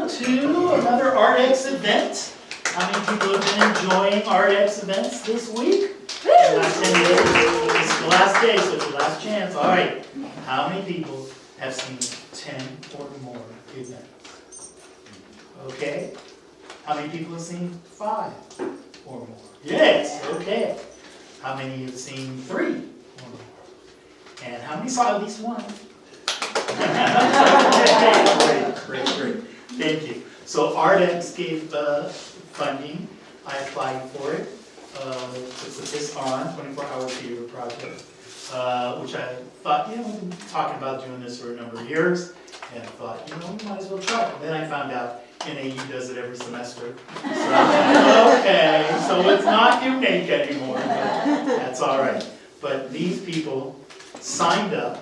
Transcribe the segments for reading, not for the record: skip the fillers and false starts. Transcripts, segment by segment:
welcome to another ARTx event. How many people have been enjoying ARTx events this week? The last 10 days. This is the last day, so it's your last chance. All right. How many people have seen 10 or more events? Okay. How many people have seen 5 or more? Yes. Okay. How many have seen 3 or more? And how many saw at least one? Great. Thank you. So ARTx gave funding. I applied for it to put this on, 24-hour theater project, which I thought, we've been talking about doing this for a number of years, and I thought, we might as well try it. Then I found out NAU does it every semester. So okay, so it's not unique anymore, but that's all right. But these people signed up.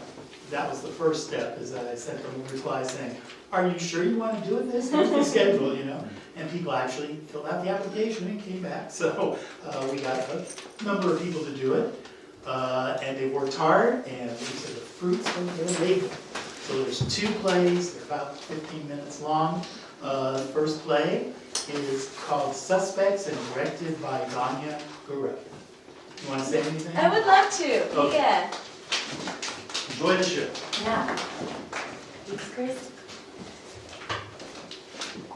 That was the first step, is that I sent them a reply saying, are you sure you want to do this? Here's the schedule, And people actually filled out the application and came back. So we got a number of people to do it. And they worked hard, and these are the fruits of their labor. So there's 2 plays. They're about 15 minutes long. The first play is called Suspects and directed by Ganya Gurek. You want to say anything? I would love to. Okay. Yeah. Enjoy the show. Yeah. Thanks, Chris.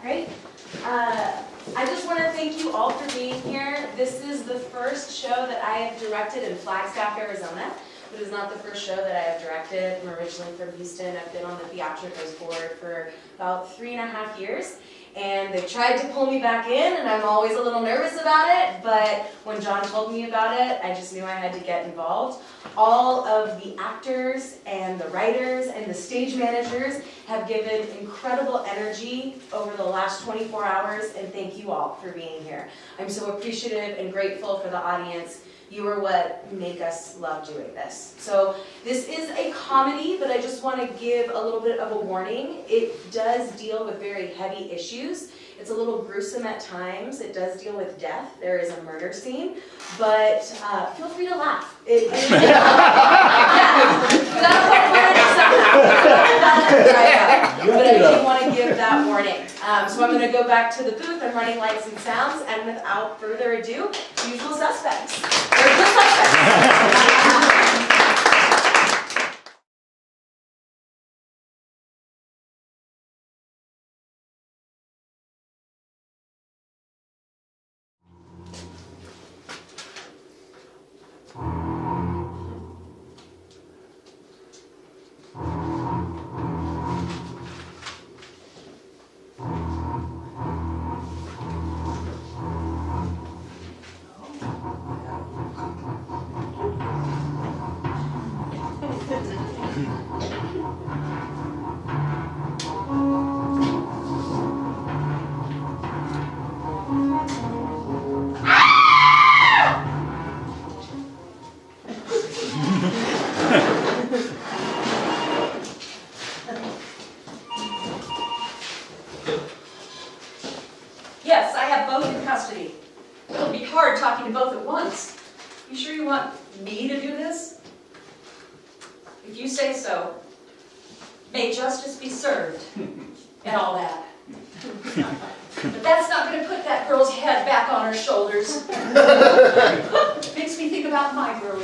Great. I just want to thank you all for being here. This is the first show that I have directed in Flagstaff, Arizona. It is not the first show that I have directed. I'm originally from Houston. I've been on the ARTx board for about 3.5 years. And they've tried to pull me back in, and I'm always a little nervous about it, but when John told me about it, I just knew I had to get involved. All of the actors and the writers and the stage managers have given incredible energy over the last 24 hours, and thank you all for being here. I'm so appreciative and grateful for the audience. You are what make us love doing this. So this is a comedy, but I just want to give a little bit of a warning. It does deal with very heavy issues. It's a little gruesome at times. It does deal with death. There is a murder scene, but feel free to laugh. But I do want to give that warning. So I'm going to go back to the booth. I'm running lights and sounds, and without further ado, usual suspects. Yes, I have both in custody. It'll be hard talking to both at once. You sure you want me to do this? If you say so, may justice be served, and all that. But that's not going to put that girl's head back on her shoulders. It makes me think about my girl,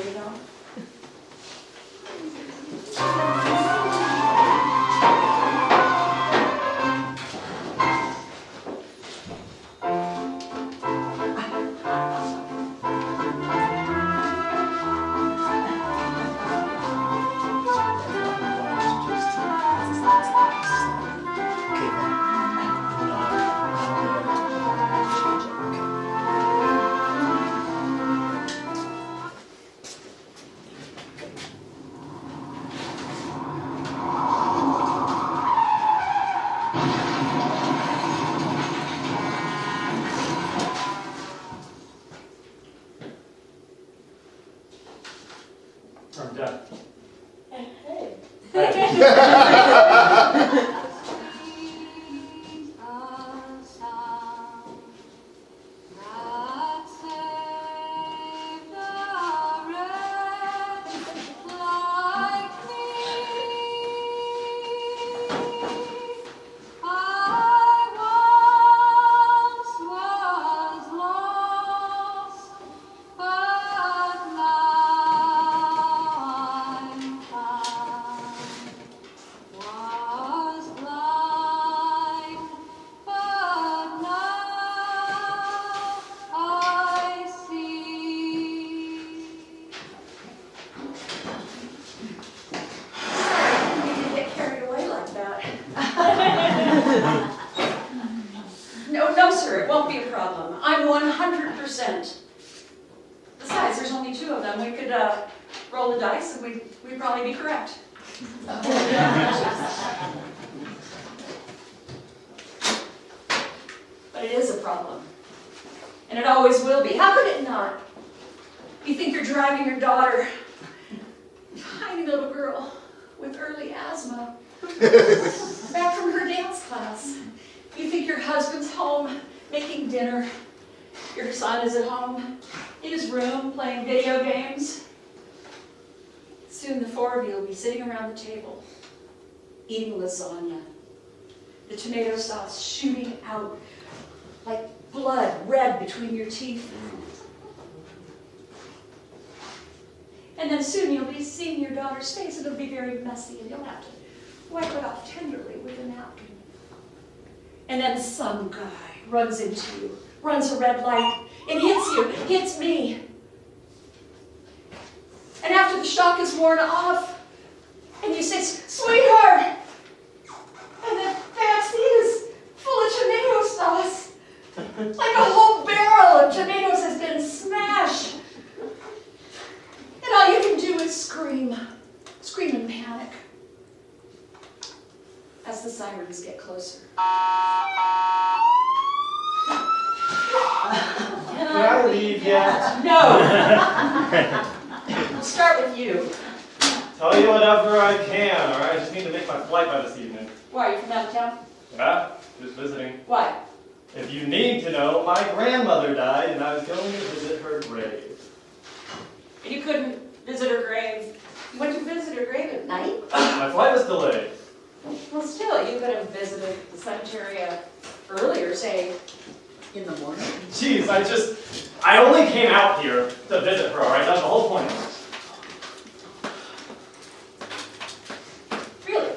sir, it won't be a problem. I'm 100%. Besides, there's only 2 of them. We could roll the dice and we'd probably be correct. But it is a problem. And it always will be. How could it not? You think you're driving your daughter, tiny little girl with early asthma, back from her dance class. You think your husband's home making dinner. Your son is at home in his room playing video games. Soon the 4 of you will be sitting around the table, eating lasagna. The tomato sauce shooting out like blood red between your teeth. And then soon you'll be seeing your daughter's face, and it'll be very messy, and you'll have to wipe it off tenderly with a napkin. And then some guy runs into you, runs a red light, and hits you, hits me. And after the shock is worn off, and you say, "Sweetheart," and the backseat is full of tomato sauce, like a whole barrel of tomatoes has been smashed. And all you can do is scream in panic as the sirens get closer. Can I leave yet? No! We'll start with you. Tell you whatever I can, alright? I just need to make my flight by this evening. Why, are you from out of town? Yeah, just visiting. Why? If you need to know, my grandmother died and I was going to visit her grave. And you couldn't visit her grave. You went to visit her grave at night? My flight was delayed. Well, still, you could have visited the cemetery earlier, say, in the morning. Jeez, I only came out here to visit her, alright? That's the whole point. Really?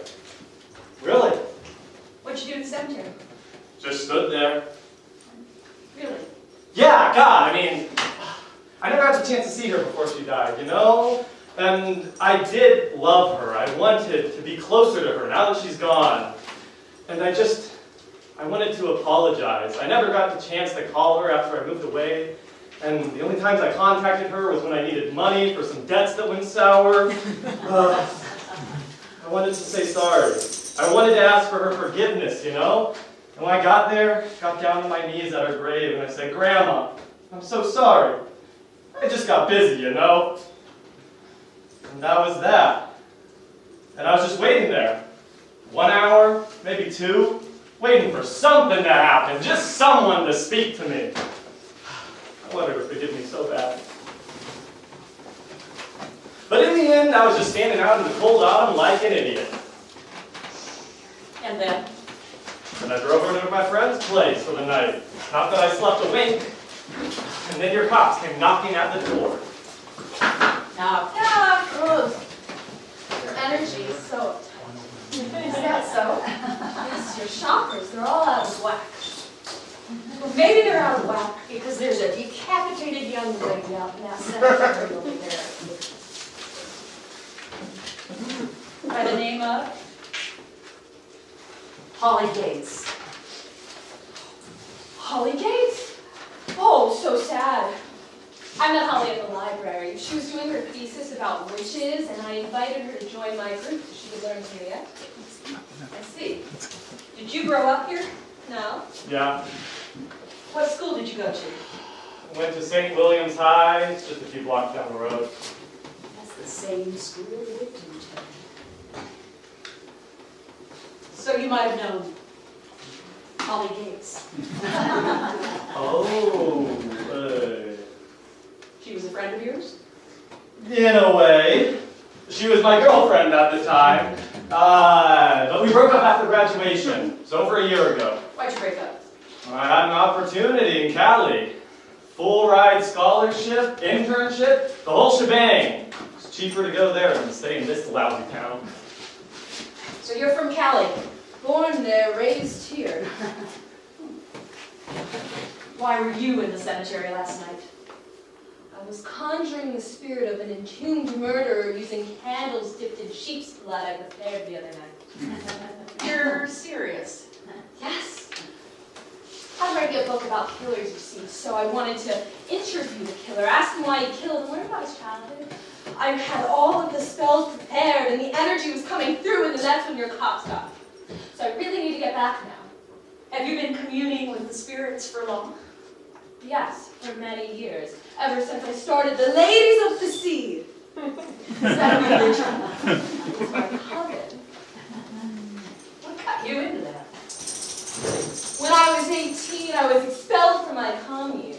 Really? What'd you do in the cemetery? Just stood there. Really? Yeah, God, I mean, I never had the chance to see her before she died, you know? And I did love her. I wanted to be closer to her now that she's gone. And I wanted to apologize. I never got the chance to call her after I moved away. And the only times I contacted her was when I needed money for some debts that went sour. I wanted to say sorry. I wanted to ask for her forgiveness, you know? And when I got there, got down on my knees at her grave, and I said, "Grandma, I'm so sorry. I just got busy, you know?" And that was that. And I was just waiting there. 1 hour, maybe 2, waiting for something to happen, just someone to speak to me. I wanted her to forgive me so bad. But in the end, I was just standing out in the cold autumn like an idiot. And then? And I drove over to my friend's place for the night. Not that I slept a wink. And then your cops came knocking at the door. Knock. Rose, your energy is so uptight. Is that so? Yes, your chakras, they're all out of whack. Well, maybe they're out of whack because there's a decapitated young lady out in that cemetery over there. By the name of Holly Gates. Holly Gates? Oh, so sad. I met Holly at the library. She was doing her thesis about witches, and I invited her to join my group so she could learn from me. I see. Did you grow up here? No? Yeah. What school did you go to? Went to St. William's High, it's just a few blocks down the road. That's the same school we lived in town. So you might have known Holly Gates. Oh, She was a friend of yours? in a way. She was my girlfriend at the time. But we broke up after graduation. It was over a year ago. Why'd you break up? I had an opportunity in Cali. Full ride scholarship, internship, the whole shebang. It's cheaper to go there than to stay in this lousy town. So you're from Cali. Born there, raised here. Why were you in the cemetery last night? I was conjuring the spirit of an entombed murderer using candles dipped in sheep's blood I prepared the other night. You're serious. Yes. How'd my writing a book about killers, you see, so I wanted to interview the killer, ask him why he killed, and learn about his childhood. I had all of the spells prepared, and the energy was coming through, and then that's when your cops got me. So I really need to get back now. Have you been communing with the spirits for long? Yes, for many years, ever since I started the Ladies of the Sea. Is that a religion? It was my coven. What got you into that? When I was 18, I was expelled from my commune.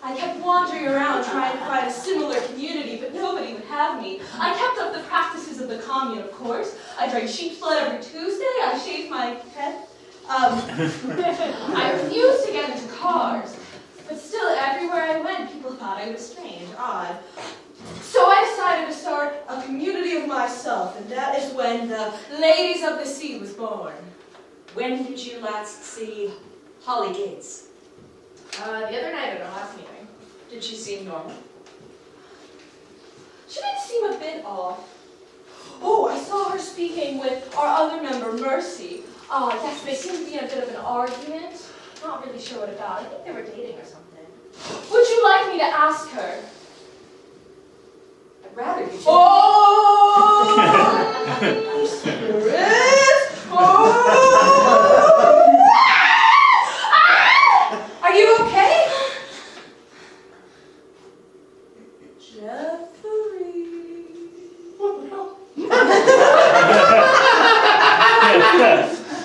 I kept wandering around trying to find a similar community, but nobody would have me. I kept up the practices of the commune, of course. I drank sheep's blood every Tuesday. I shaved my head. I refused to get into cars. But still, everywhere I went, people thought I was strange, odd. So I decided to start a community of myself, and that is when the Ladies of the Sea was born. When did you last see Holly Gates? The other night at our last meeting. Did she seem normal? She did seem a bit off. Oh, I saw her speaking with our other member, Mercy. Yes, they seemed to be in a bit of an argument. Not really sure what about. I think they were dating or something. Would you like me to ask her? I'd rather you did. Oh, spirit! Oh! Are you okay? Jeffrey. What the hell?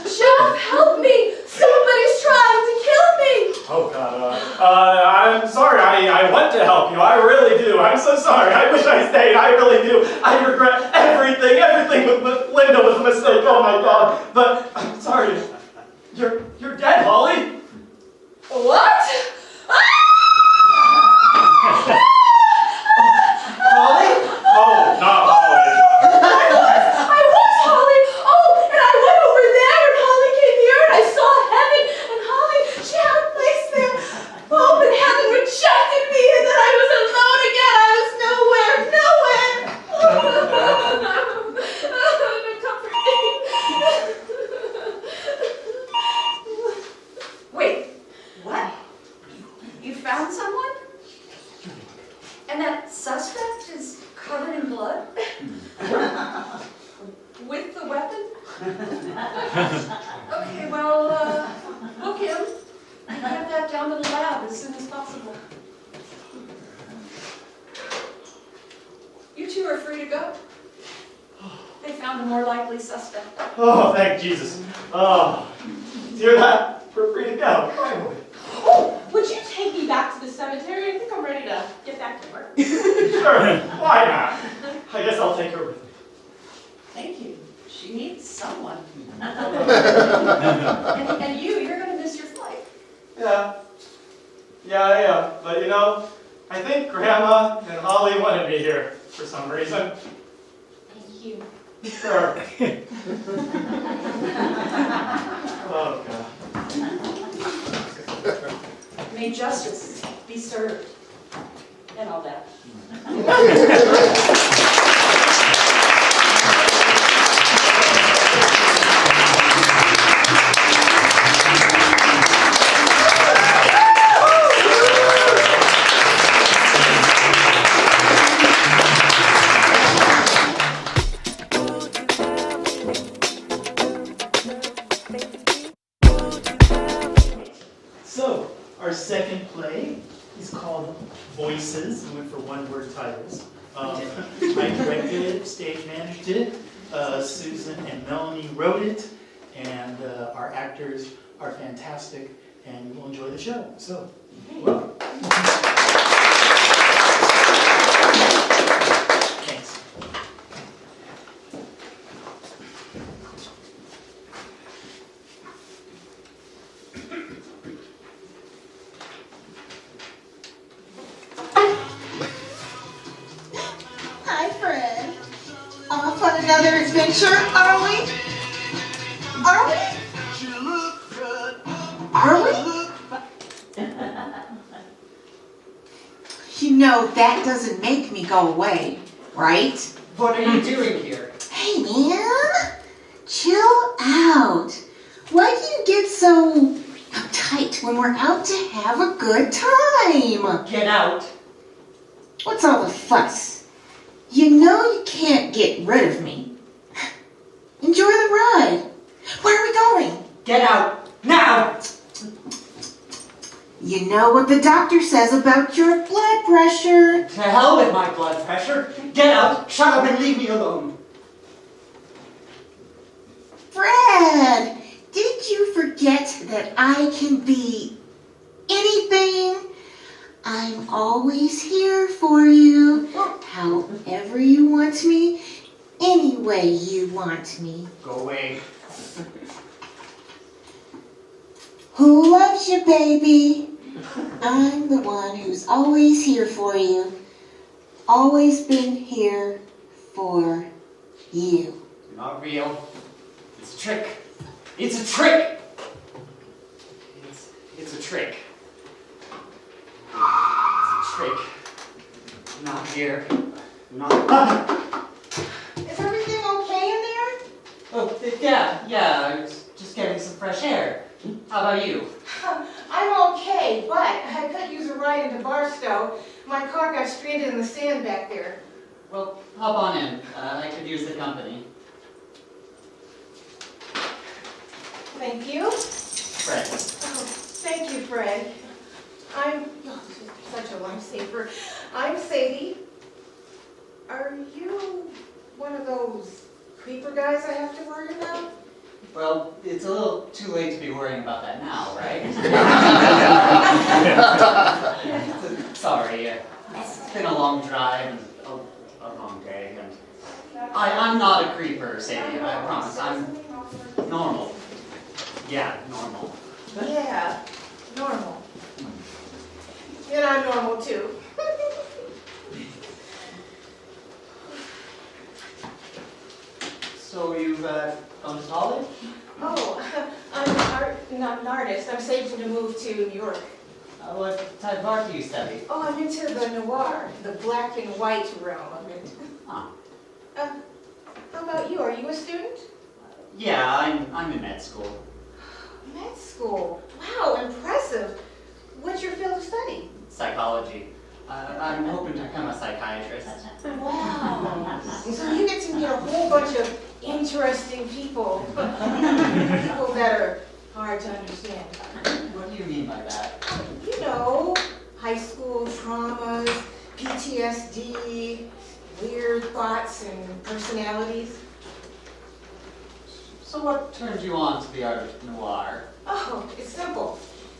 Jeff, help me! Somebody's trying to kill me! Oh God, I'm sorry, I want to help you, I really do. I'm so sorry, I wish I stayed, I really do. I regret everything with Linda was a mistake, oh my God. But, I'm sorry, you're dead, Holly. What? Holly? Oh, not Holly. I was Holly! Oh, and I went over there and Holly came here and I saw heaven and Holly, she had a place there. Oh, but heaven rejected me and then I was alone again. I was nowhere, nowhere. Comfort me. Wait, what? You found someone? And that suspect is covered in blood? With the weapon? Okay, well, book him and get that down to the lab as soon as possible. You two are free to go. They found a more likely suspect. Oh, thank Jesus. Oh, hear that? We're free to go, finally. Oh, would you take me back to the cemetery? I think I'm ready to get back to work. Sure, why not? I guess I'll take her with me. Thank you. She needs someone. and you're going to miss your flight. Yeah, I am. But you know, I think Grandma and Holly wanted me here for some reason. Thank you. Sure. Oh, God. May justice be served. And all that. So, our second play is called Voices. We went for one-word titles. I directed it, stage managed it. Susan and Melanie wrote it, and our actors are fantastic, and you will enjoy the show. So, welcome. Thanks. Hi, Fred. Off on another adventure, are we? Are we? Are we? You know, that doesn't make me go away, right? What are you doing here? Hey, man. Chill out. Why do you get so uptight when we're out to have a good time. Get out. What's all the fuss? You know you can't get rid of me. Enjoy the ride. Where are we going? Get out. Now! You know what the doctor says about your blood pressure. To hell with my blood pressure. Get out. Shut up and leave me alone. Fred, did you forget that I can be anything? I'm always here for you, however you want me, any way you want me. Go away. Who loves you, baby? I'm the one who's always here for you. Always been here for you. You're not real. It's a trick. It's a trick. It's a trick. It's a trick. Not here. Not. Is everything okay in there? Oh, yeah. I was just getting some fresh air. How about you? I'm okay, but I could use a ride into Barstow. My car got stranded in the sand back there. Well, hop on in. I could use the company. Thank you. Fred. Oh, thank you, Fred. I'm such a lifesaver. I'm Sadie. Are you one of those creeper guys I have to worry about? Well, it's a little too late to be worrying about that now, right? Sorry, it's been a long drive and a long day, and I'm not a creeper, Sadie, I promise. I'm normal. Yeah, normal. Yeah, normal. And I'm normal too. So you've gone to college? Oh, I'm an artist. I'm saving to move to New York. What type of art do you study? Oh, I'm into the noir, the black and white realm of it. Huh. How about you? Are you a student? Yeah, I'm in med school. Med school. Wow, impressive. What's your field of study? Psychology. I'm hoping to become a psychiatrist. Wow. So you get to meet a whole bunch of interesting people. People that are hard to understand. What do you mean by that? You know, high school traumas, PTSD, weird thoughts and personalities. So what turns you on to the art of noir? Oh, it's simple.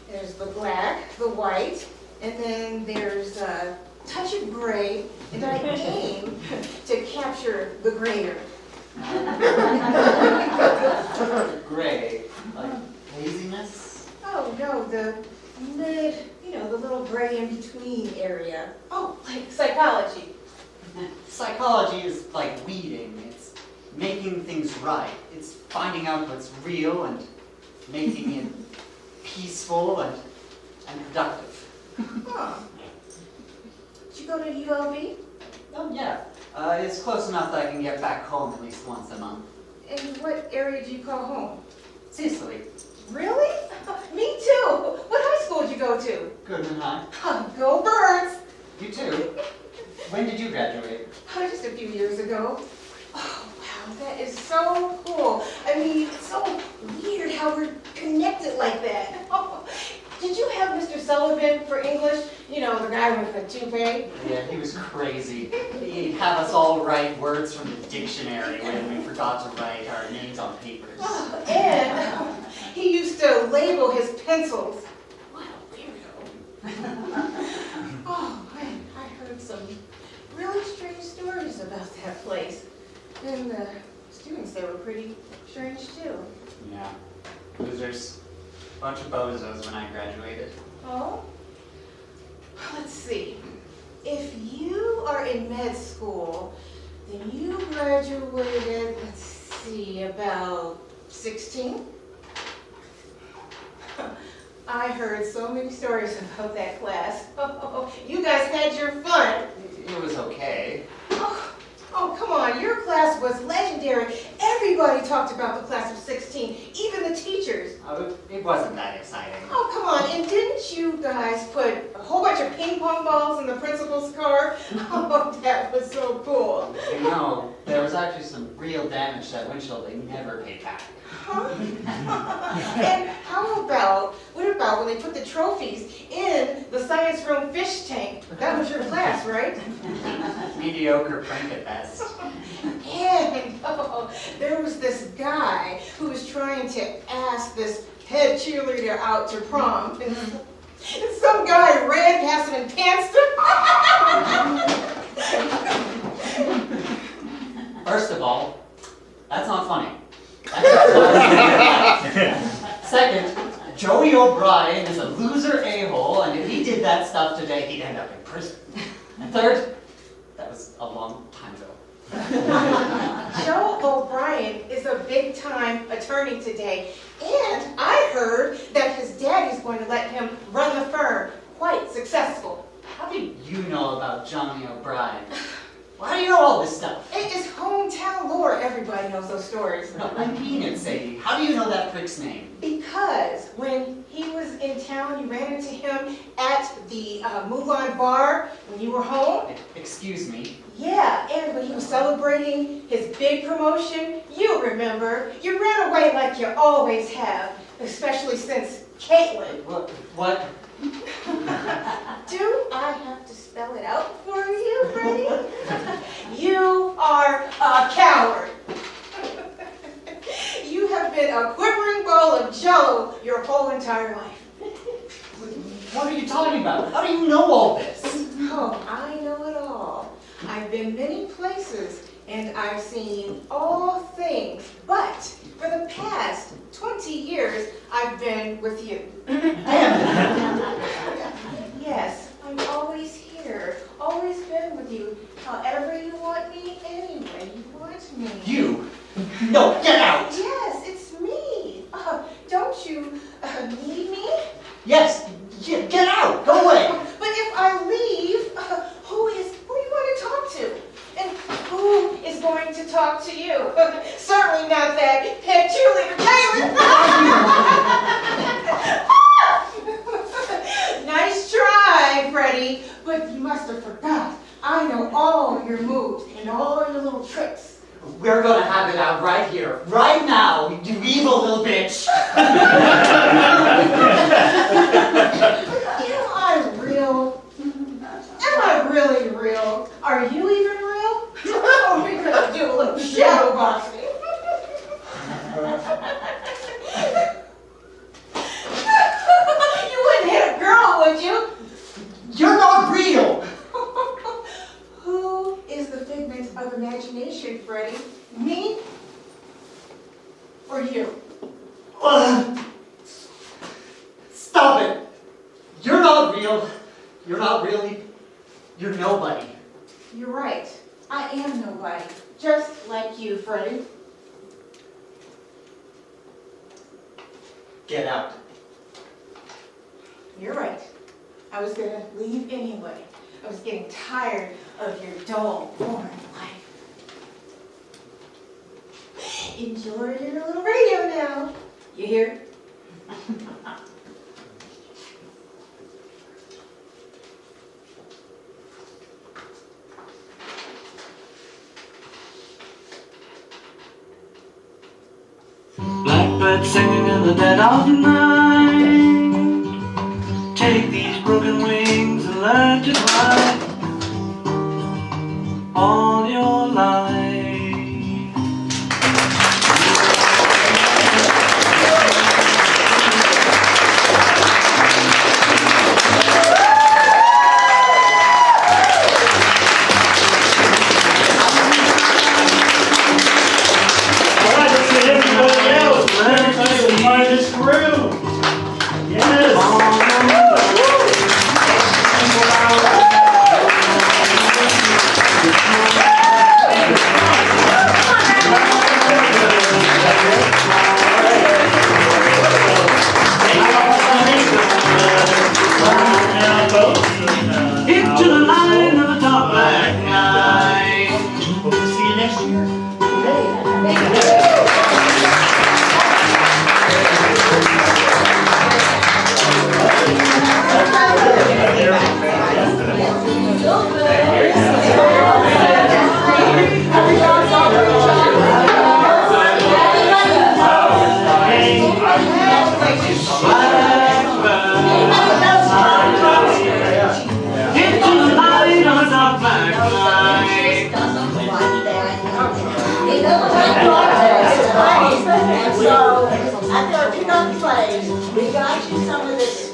There's the black, the white, and then there's a touch of gray, and I aim to capture the grayer. Gray, like haziness? Oh, no, the mid, the little gray in between area. Oh, like psychology. Psychology is like weeding. It's making things right. It's finding out what's real and making it peaceful and productive. Huh. Did you go to ULB? Oh, yeah. It's close enough that I can get back home at least once a month. And what area do you call home? Sicily. Really? Me too. What high school did you go to? Goodman High. Go Birds! You too. When did you graduate? Oh, just a few years ago. Oh, wow, that is so cool. I mean, it's so weird how we're connected like that. Oh, did you have Mr. Sullivan for English? You know, the guy with the toupee? Yeah, he was crazy. He'd have us all write words from the dictionary when we forgot to write our names on papers. Oh, and he used to label his pencils. What a weirdo. Oh, man, I heard some really strange stories about that place. And the students there were pretty strange too. Yeah. Losers. Bunch of bozos when I graduated. Oh? Let's see. If you are in med school, then you graduated, let's see, about 16? I heard so many stories about that class. Oh, you guys had your fun. It was okay. Oh, come on, your class was legendary. Everybody talked about the class of 16, even to the teachers. Oh, it wasn't that exciting. Oh, come on, and didn't you guys put a whole bunch of ping pong balls in the principal's car? Oh, that was so cool. You know, there was actually some real damage to that windshield they never paid back. Huh? And what about when they put the trophies in the science room fish tank? That was your class, right? Mediocre prank at best. And there was this guy who was trying to ask this head cheerleader out to prom. And some guy ran past him and pantsed him. First of all, that's not funny. That's not funny. Second, Joey O'Brien is a loser a-hole, and if he did that stuff today, he'd end up in prison. And third, that was a long time ago. Joe O'Brien is a big-time attorney today, and I heard that his daddy's going to let him run the firm. Quite successful. How do you know about Johnny O'Brien? Why do you know all this stuff? It is hometown lore. Everybody knows those stories. No, I mean it, Sadie. How do you know that prick's name? Because when he was in town, you ran into him at the Mulan bar when you were home. Excuse me. Yeah, and when he was celebrating his big promotion, you remember. You ran away like you always have, especially since Caitlin. What? Do I have to spell it out for you, Freddie? You are a coward. You have been a quivering ball of jello your whole entire life. What are you talking about? How do you know all this? Oh, I know it all. I've been many places and I've seen all things, but for the past 20 years, I've been with you. Yes, I'm always here, always been with you, however you want me, any way you want me. You? No, get out! Yes, it's me. Don't you need me? Yes, get out! Go away! But if I leave, who you want to talk to? And who is going to talk to you? Certainly not that head cheerleader Taylor. Nice try, Freddie, but you must have forgot. I know all your moves and all your little tricks. We're gonna have it out right here, right now, you evil little bitch! Am I real? Am I really real? Are you even real? Or are we gonna do a little shadow boxing? You wouldn't hit a girl, would you? You're not real! Who is the figment of imagination, Freddie? Me? Or you? Stop it! You're not real. You're not really. You're nobody. You're right. I am nobody. Just like you, Freddie. Get out. You're right. I was gonna leave anyway. I was getting tired of your dull, boring life. Enjoy your little radio now. You hear? Blackbird singing in the dead of night. Take these broken wings and learn to fly all your life. All right, let's get everybody else. Everybody find this groove. you some of this